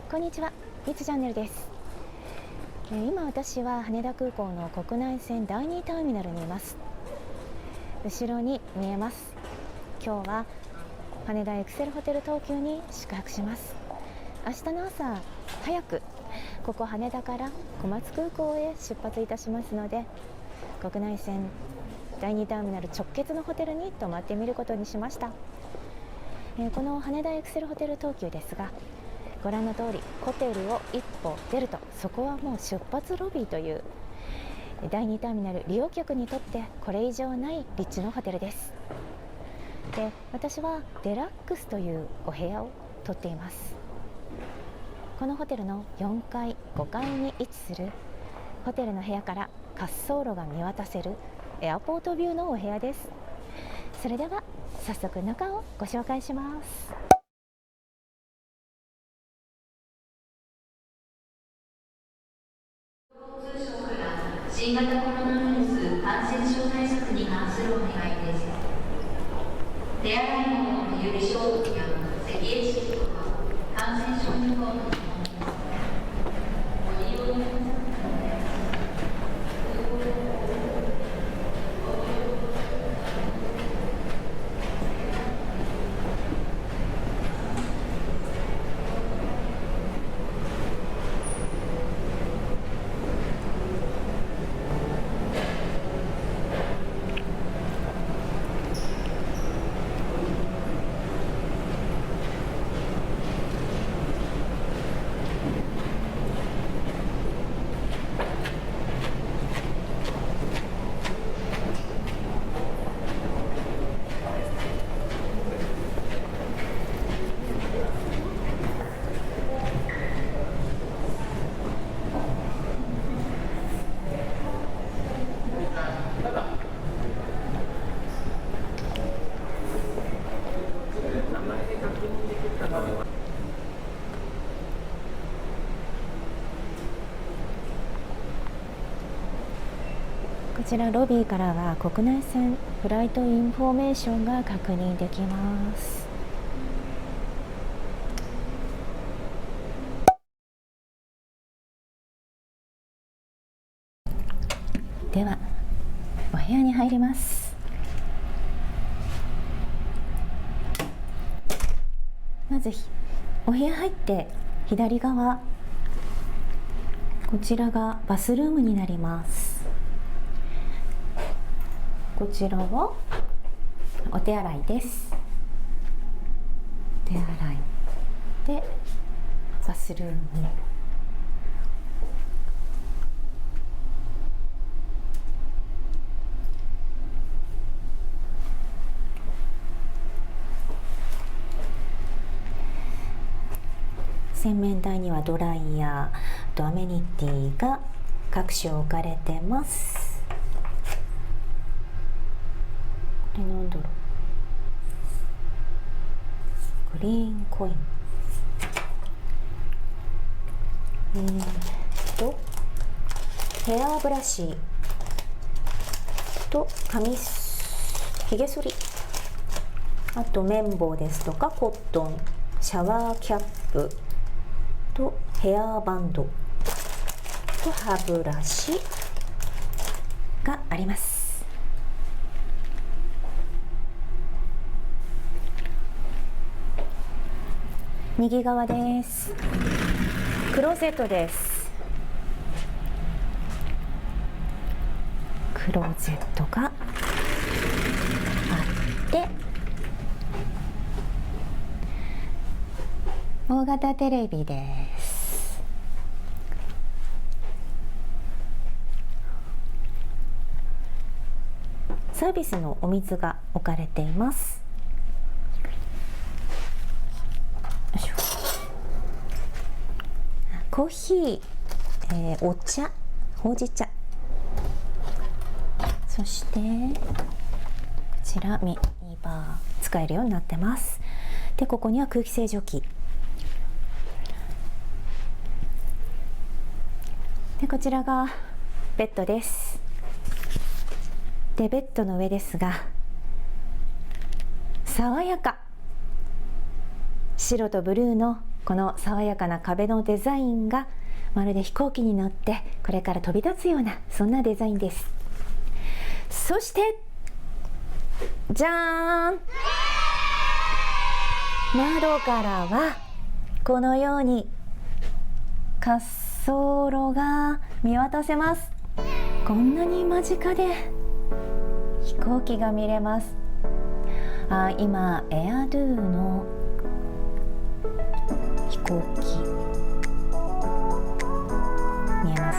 こんにちは、みつチャンネルです。今私は羽田空港の国内線第2ターミナルにいます。後ろに見えます。今日は羽田エクセルホテル東急に宿泊します。明日の朝早くここ羽田から小松空港へ出発いたしますので、国内線第2ターミナル直結のホテルに泊まってみることにしました。この羽田エクセルホテル東急ですが、ご覧の通りホテルを一歩出ると、そこはもう出発ロビーという第2ターミナル利用客にとってこれ以上ない立地のホテルです。で、私はデラックスというお部屋を取っています。このホテルの4階5階に位置するホテルの部屋から滑走路が見渡せるエアポートビューのお部屋です。それでは早速中をご紹介します。新型コロナウイルス感染症対策に関するお願いです。手洗い物の指消毒や咳エチケットは感染症予防の基本です。ご利用の皆様こちらロビーからは国内線フライトインフォメーションが確認できます。ではお部屋に入ります。まずお部屋入って左側、こちらがバスルームになります。こちらはお手洗いです。手洗いでバスルーム、洗面台にはドライヤーとアメニティが各種置かれてます。これなんだろう、グリーンコイン、ヘアブラシとひげ剃り、あと綿棒ですとかコットン、シャワーキャップとヘアバンドと歯ブラシがあります。右側です。クローゼットです。クローゼットがあって、大型テレビです。サービスのお水が置かれています。コーヒー、お茶、ほうじ茶、そしてこちらミニバー使えるようになってます。で、ここには空気清浄機で、こちらがベッドです。で、ベッドの上ですが爽やか、白とブルーのこの爽やかな壁のデザインがまるで飛行機に乗ってこれから飛び立つような、そんなデザインです。そしてじゃーん、窓からはこのように滑走路が見渡せます。こんなに間近で飛行機が見れます。今エアドゥの飛行機見えます。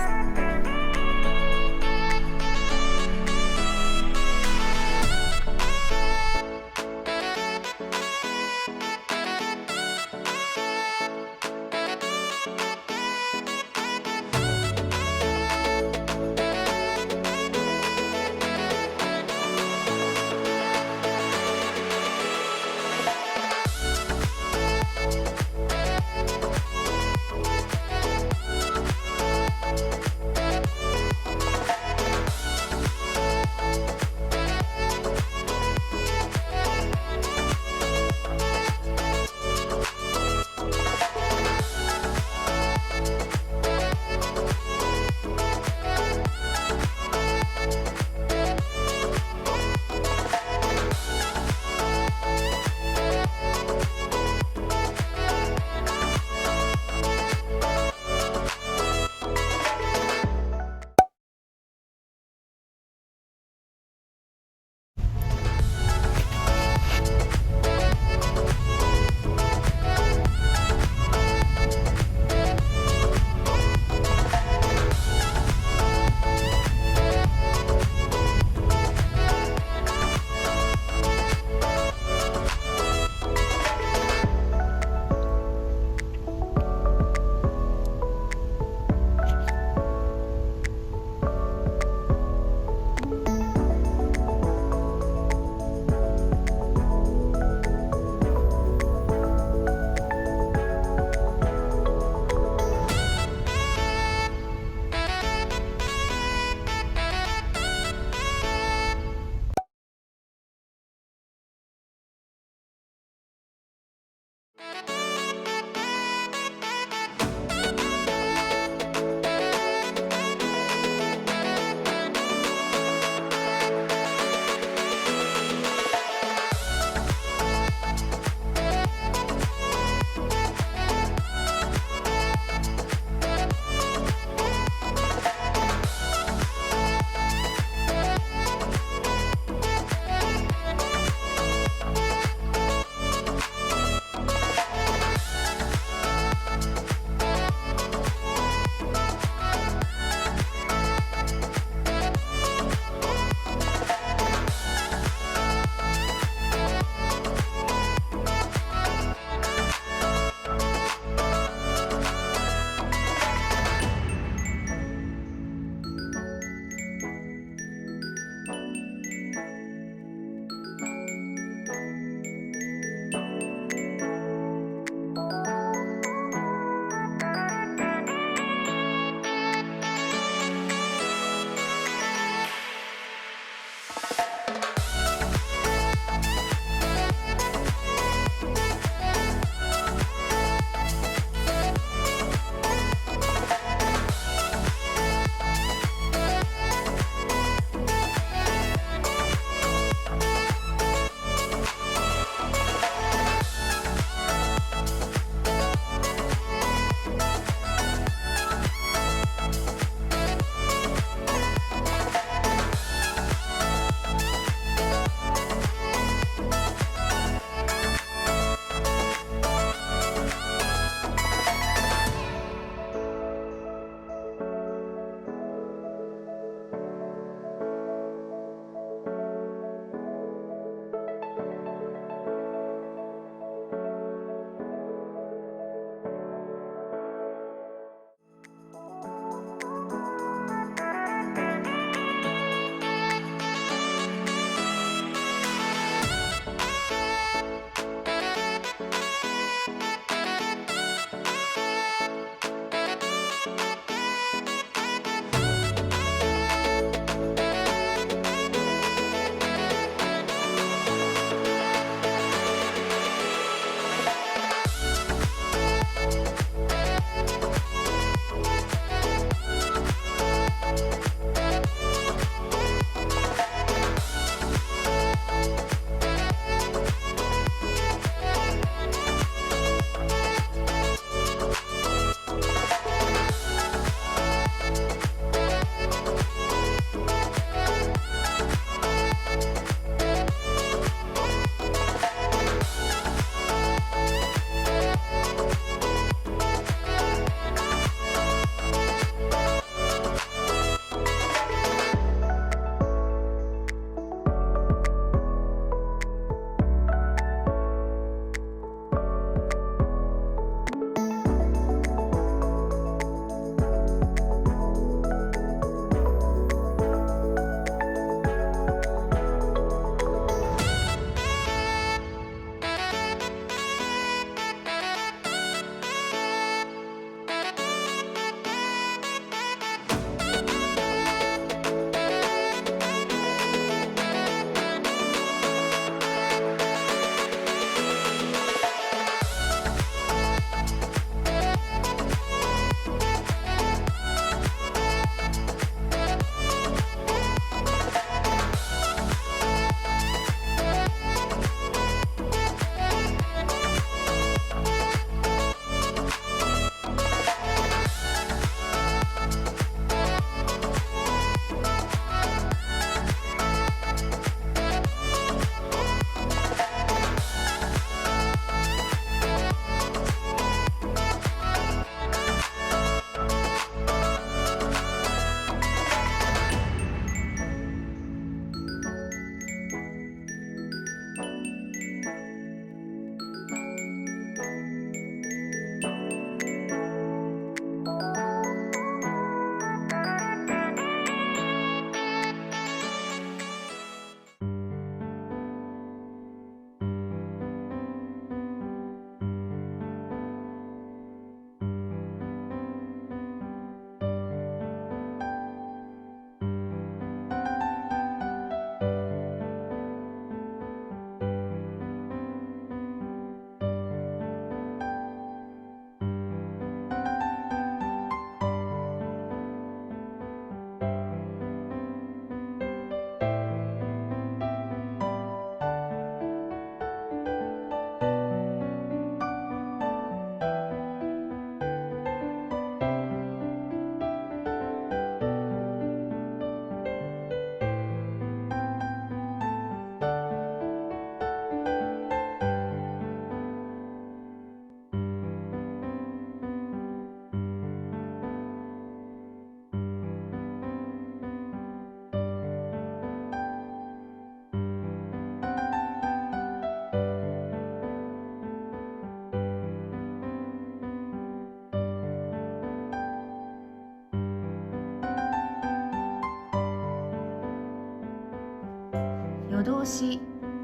動し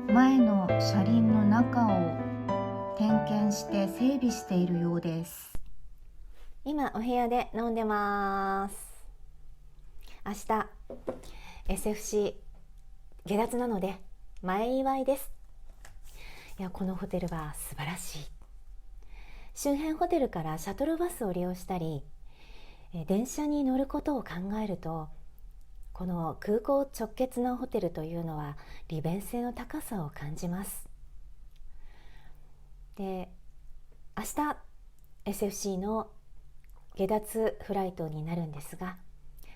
前の車輪の中を点検して整備しているようです。今お部屋で飲んでます。明日 SFC 下脱なので前祝いです。いや、このホテルは素晴らしい。周辺ホテルからシャトルバスを利用したり電車に乗ることを考えると、この空港直結のホテルというのは利便性の高さを感じます。で、明日 SFC の下脱フライトになるんですが、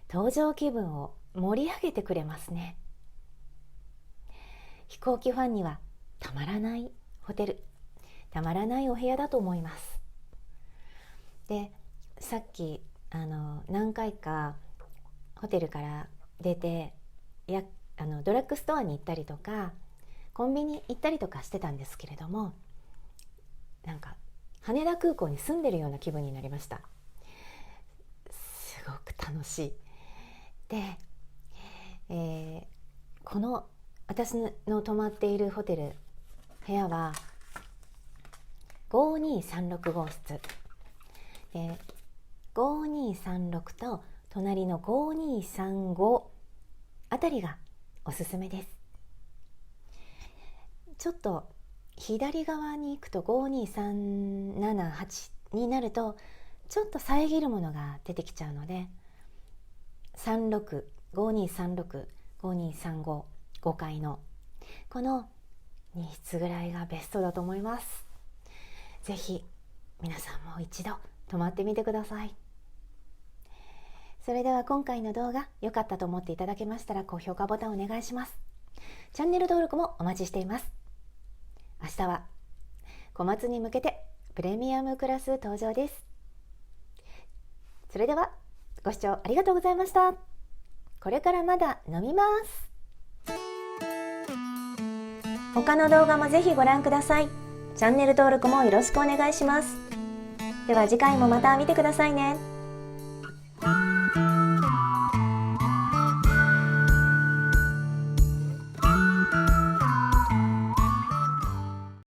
搭乗気分を盛り上げてくれますね。飛行機ファンにはたまらないホテル、たまらないお部屋だと思います。で、さっき何回かホテルから出てドラッグストアに行ったりとかコンビニ行ったりとかしてたんですけれども、なんか羽田空港に住んでるような気分になりました。すごく楽しい。で、この私の泊まっているホテル、部屋は5236号室で、5236と隣の5235あたりがおすすめです。ちょっと左側に行くと52378になるとちょっと遮るものが出てきちゃうので、5236、5235、5階のこの2室ぐらいがベストだと思います。ぜひ皆さんも一度泊まってみてください。それでは今回の動画良かったと思っていただけましたら高評価ボタンお願いします。チャンネル登録もお待ちしています。明日は小松に向けてプレミアムクラス登場です。それではご視聴ありがとうございました。これからまだ飲みます。他の動画もぜひご覧ください。チャンネル登録もよろしくお願いします。では次回もまた見てくださいね。